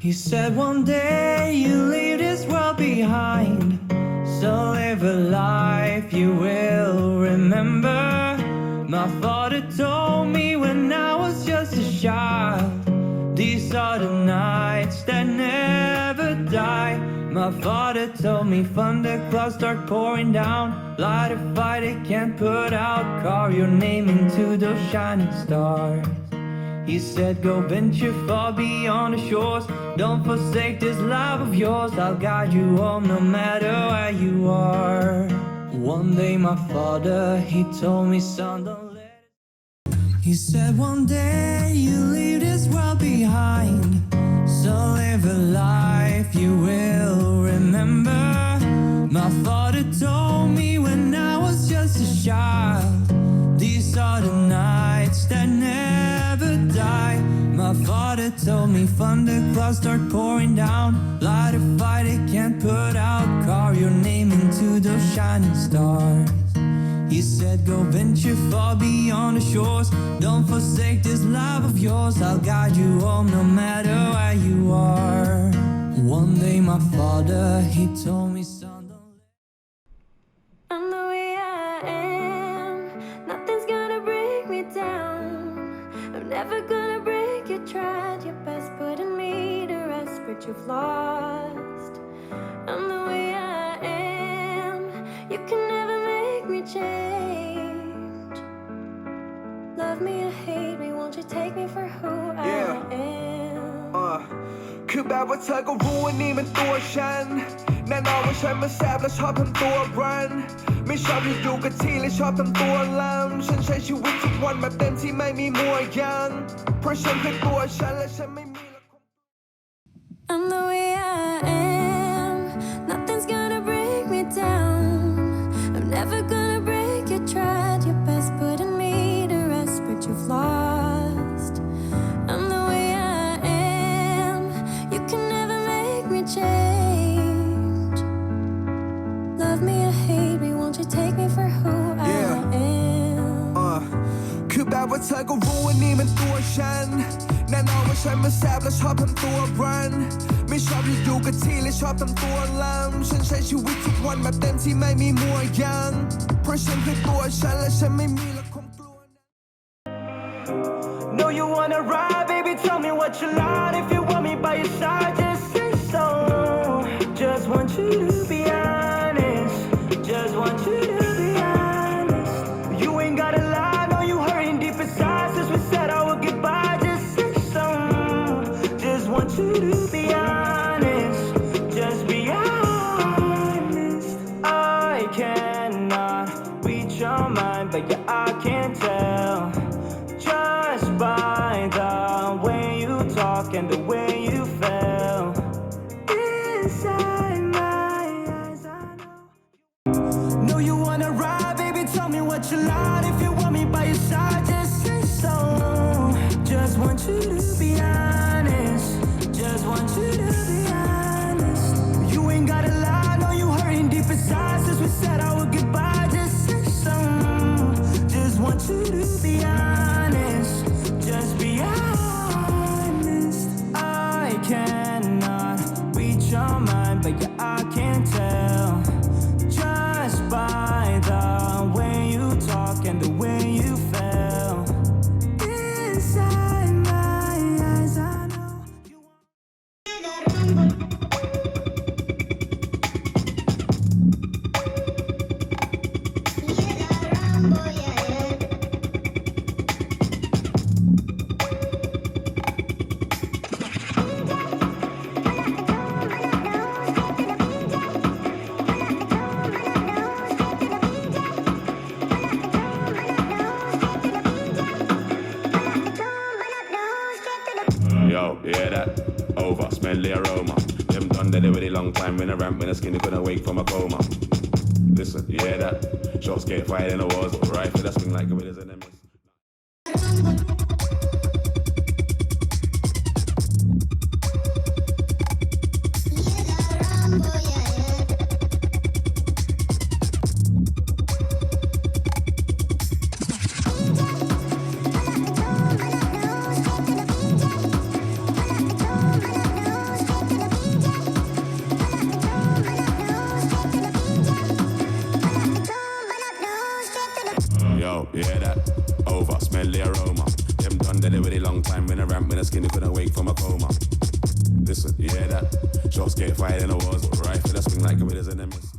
He said one day you leave this world behind, so live a life you will remember. My father told me when I was just a child, these are the nights that never die. My father told me thunder clouds start pouring down, light a fire they can't put out, carve your name into those shining stars. He said go venture far beyond the shores, don't forsake this life of yours, I'll guide you home no matter where you are. One day my father, he told me, son, don't let it. He said one day you leave this world behind, so live a life you will remember. My father told me when I was just a child, these are the nights that never die. My father told me thunder clouds start pouring down, light a fire they can't put out, carve your name into those shining stars. He said go venture far beyond the shores, don't forsake this life of yours, I'll guide you home no matter where you are. One day my father, he told me, son, don't let. I'm the way I am, nothing's gonna break me down. I'm never gonna break you, tried your best putting me to rest, but you've lost. I'm the way I am, you can never make me change. Love me or hate me, won't you take me for who I am? คือแบบว่าเธอก็รู้ว่านี่มันตัวฉันแน่นอนว่าฉันมันแสบและชอบทำตัวรันไม่ชอบอยู่กับที่และชอบทำตัวลำฉันใช้ชีวิตทุกวันแบบเต็มที่ไม่มีมัวยังเพราะฉันคือตัวฉันและฉันไม่มี I'm the way I am, nothing's gonna break me down. I'm never gonna break you, tried your best putting me to rest, but you've lost. I'm the way I am, you can never make me change. Love me or hate me, won't you take me for who I am? คือแบบว่าเธอก็รู้ว่านี่มันตัวฉันแน่นอนว่าฉันมันแสบและชอบทำตัวรันไม่ชอบอยู่กับที่และชอบทำตัวลำฉันใช้ชีวิตทุกวันแบบเต็มที่ไม่มีมัวยังเพราะฉันคือตัวฉันและฉันไม่มีละความกลัว No, you wanna ride, baby, tell me what you like. If you want me by your side, just say so. Just want you to be honest, just want you to be honest. You ain't gotta lie, no, you hurting deep inside. Since we said our goodbye, just say so. Just want you to be honest, just be honest. I cannot reach your mind, but yeah, I can tell. Just by the way you talk and the way you feel. Inside my eyes, I know. No, you wanna ride, baby, tell me what you like. If you want me by your side, just say so. Just want you to be honest, just want you to be honest. You ain't gotta lie, no, you hurting deep inside. Since we said our goodbye, just say so. Just want you to be honest, just be honest. I cannot reach your mind, but yeah, I can tell. Just by the way you talk and the way you feel. Inside my eyes, I know you want. Yo, you hear that? Over, smell the aroma. Them done that already long time when I ramp when the skinny couldn't wake from a coma. Listen, you hear that? Shots get fired in the walls, rifle that swing like gorillas in the mist. smelly aroma. Them done dead with a long time when I ramp when the skinny couldn't wake from a coma. Listen, you hear that? Shots get fired in the walls, rifle that swing like a winners in the mist.